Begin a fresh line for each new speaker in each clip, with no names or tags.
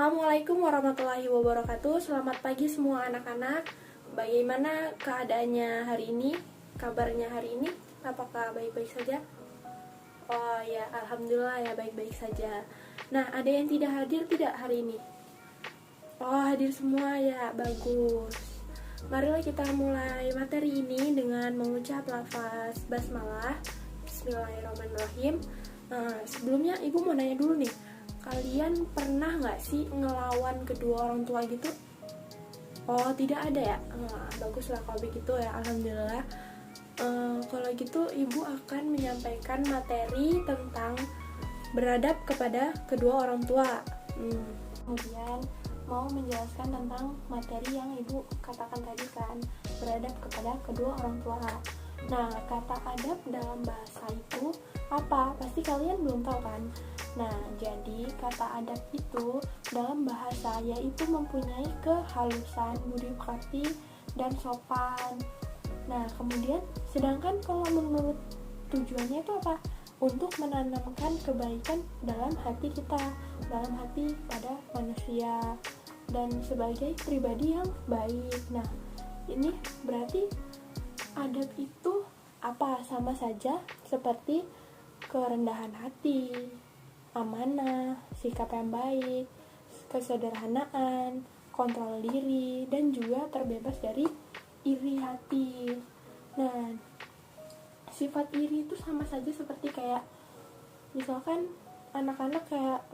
Assalamualaikum warahmatullahi wabarakatuh. Selamat pagi semua anak-anak. Bagaimana keadaannya hari ini? Kabarnya hari ini? Apakah baik-baik saja? Oh ya, alhamdulillah ya, baik-baik saja. Nah, ada yang tidak hadir tidak hari ini? Oh, hadir semua ya, bagus. Marilah kita mulai materi ini dengan mengucap lafaz basmalah. Bismillahirrahmanirrahim. Sebelumnya ibu mau nanya dulu nih, kalian pernah nggak sih ngelawan kedua orang tua gitu? Oh, tidak ada ya? Baguslah kalau begitu ya, alhamdulillah. Kalau gitu ibu akan menyampaikan materi tentang beradab kepada kedua orang tua. Kemudian mau menjelaskan tentang materi yang ibu katakan tadi kan, beradab kepada kedua orang tua. Nah, kata adab dalam bahasa itu apa? Pasti kalian belum tahu kan? Nah, jadi kata adab itu dalam bahasa yaitu mempunyai kehalusan, budi pekerti, dan sopan. Nah, kemudian sedangkan kalau menurut tujuannya itu apa? Untuk menanamkan kebaikan dalam hati kita, dalam hati pada manusia, dan sebagai pribadi yang baik. Nah, ini berarti adab itu apa? Sama saja seperti kerendahan hati, amanah, sikap yang baik, kesederhanaan, kontrol diri, dan juga terbebas dari iri hati. Nah, sifat iri itu sama saja seperti kayak misalkan anak-anak kayak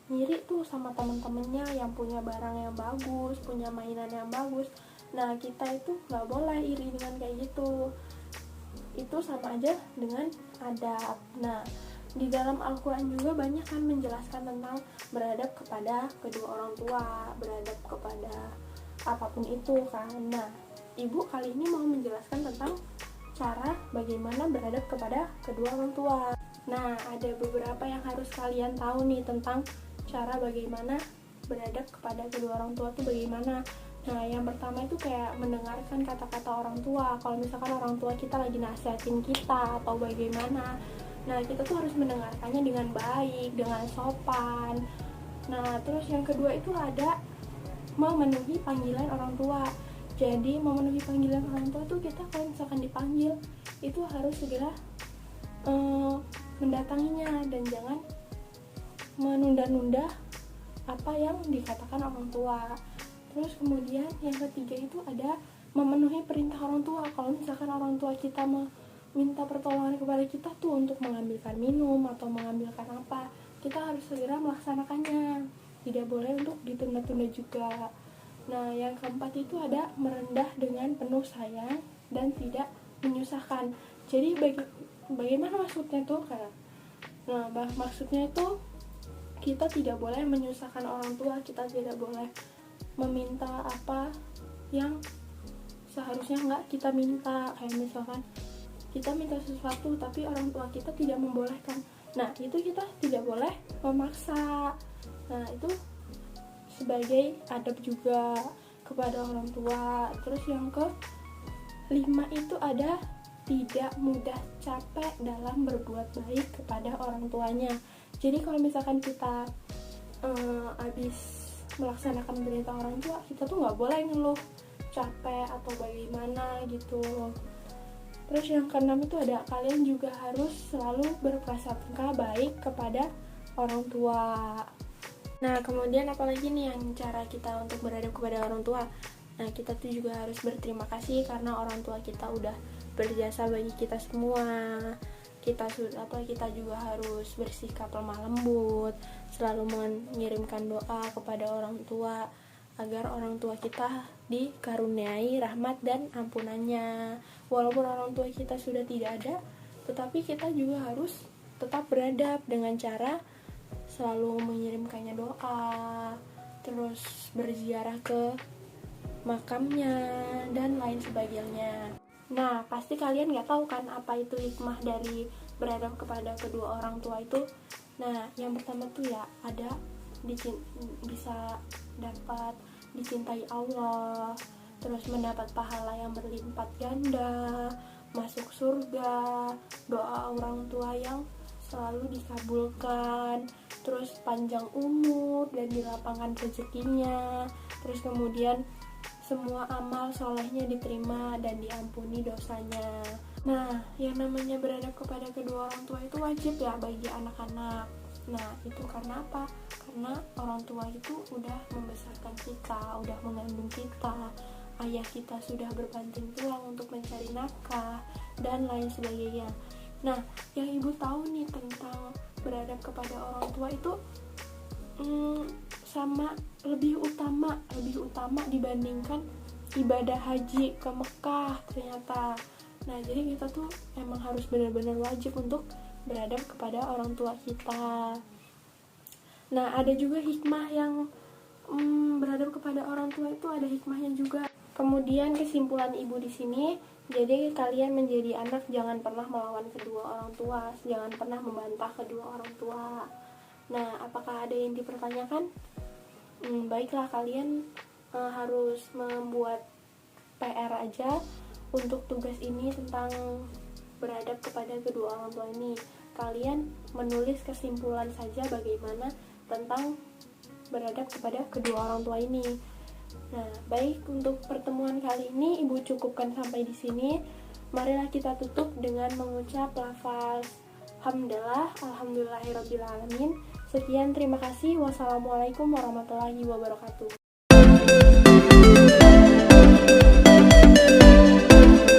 ngiri tuh sama teman-temannya yang punya barang yang bagus, punya mainan yang bagus. Nah, kita itu nggak boleh iri dengan kayak gitu. Itu sama aja dengan adab. Nah, di dalam Al-Quran juga banyak kan menjelaskan tentang beradab kepada kedua orang tua, beradab kepada apapun itu kan. Nah, ibu kali ini mau menjelaskan tentang cara bagaimana beradab kepada kedua orang tua. Nah, ada beberapa yang harus kalian tahu nih tentang cara bagaimana beradab kepada kedua orang tua itu bagaimana. Nah, yang pertama itu kayak mendengarkan kata-kata orang tua. Kalau misalkan orang tua kita lagi nasihatin kita atau bagaimana, nah kita tuh harus mendengarkannya dengan baik, dengan sopan. Nah, terus yang kedua itu ada memenuhi panggilan orang tua. Jadi memenuhi panggilan orang tua tuh kita kalau misalkan dipanggil itu harus segera mendatanginya dan jangan menunda-nunda apa yang dikatakan orang tua. Terus kemudian yang ketiga itu ada memenuhi perintah orang tua. Kalau misalkan orang tua kita minta pertolongan kepada kita tuh untuk mengambilkan minum atau mengambilkan apa, kita harus segera melaksanakannya. Tidak boleh untuk ditunda-tunda juga. Nah, yang keempat itu ada merendah dengan penuh sayang dan tidak menyusahkan. Jadi bagaimana maksudnya tuh kan? Nah, maksudnya itu kita tidak boleh menyusahkan orang tua, kita tidak boleh meminta apa yang seharusnya nggak kita minta. Kayak misalkan kita minta sesuatu tapi orang tua kita tidak membolehkan, nah itu kita tidak boleh memaksa. Nah, itu sebagai adab juga kepada orang tua. Terus yang kelima itu ada tidak mudah capek dalam berbuat baik kepada orang tuanya. Jadi kalau misalkan kita habis melaksanakan perintah orang tua, kita tuh nggak boleh ngeluh capek atau bagaimana gitu. Terus yang keenam itu ada kalian juga harus selalu berprasangka baik kepada orang tua. Nah, kemudian apalagi nih yang cara kita untuk beradab kepada orang tua? Nah, kita tuh juga harus berterima kasih karena orang tua kita udah berjasa bagi kita semua. Kita juga harus bersikap lemah lembut, selalu mengirimkan doa kepada orang tua agar orang tua kita dikaruniai rahmat dan ampunannya. Walaupun orang tua kita sudah tidak ada, tetapi kita juga harus tetap beradab dengan cara selalu mengirimkannya doa, terus berziarah ke makamnya dan lain sebagainya. Nah, pasti kalian gak tahu kan apa itu hikmah dari beradab kepada kedua orang tua itu. Nah, yang pertama tuh ya ada bisa dapat dicintai Allah, terus mendapat pahala yang berlipat ganda, masuk surga, doa orang tua yang selalu dikabulkan, terus panjang umur dan dilapangkan rezekinya, terus kemudian semua amal solehnya diterima dan diampuni dosanya. Nah, yang namanya beradab kepada kedua orang tua itu wajib ya bagi anak-anak. Nah, itu karena apa? Karena orang tua itu udah membesarkan kita, udah mengandung kita, ayah kita sudah berbanting tulang untuk mencari nafkah, dan lain sebagainya. Nah, yang ibu tahu nih tentang beradab kepada orang tua itu sama lebih utama dibandingkan ibadah haji ke Mekah ternyata. Nah, jadi kita tuh emang harus benar-benar wajib untuk beradab kepada orang tua kita. Nah, ada juga hikmah yang beradab kepada orang tua itu ada hikmahnya juga. Kemudian kesimpulan ibu di sini, jadi kalian menjadi anak jangan pernah melawan kedua orang tua, jangan pernah membantah kedua orang tua. Nah, apakah ada yang dipertanyakan? Baiklah, kalian harus membuat PR aja untuk tugas ini tentang beradab kepada kedua orang tua ini. Kalian menulis kesimpulan saja bagaimana tentang beradab kepada kedua orang tua ini. Nah, baik, untuk pertemuan kali ini ibu cukupkan sampai di sini. Marilah kita tutup dengan mengucap lafaz hamdalah, alhamdulillahirabbil alamin. Sekian, terima kasih. Wassalamualaikum warahmatullahi wabarakatuh.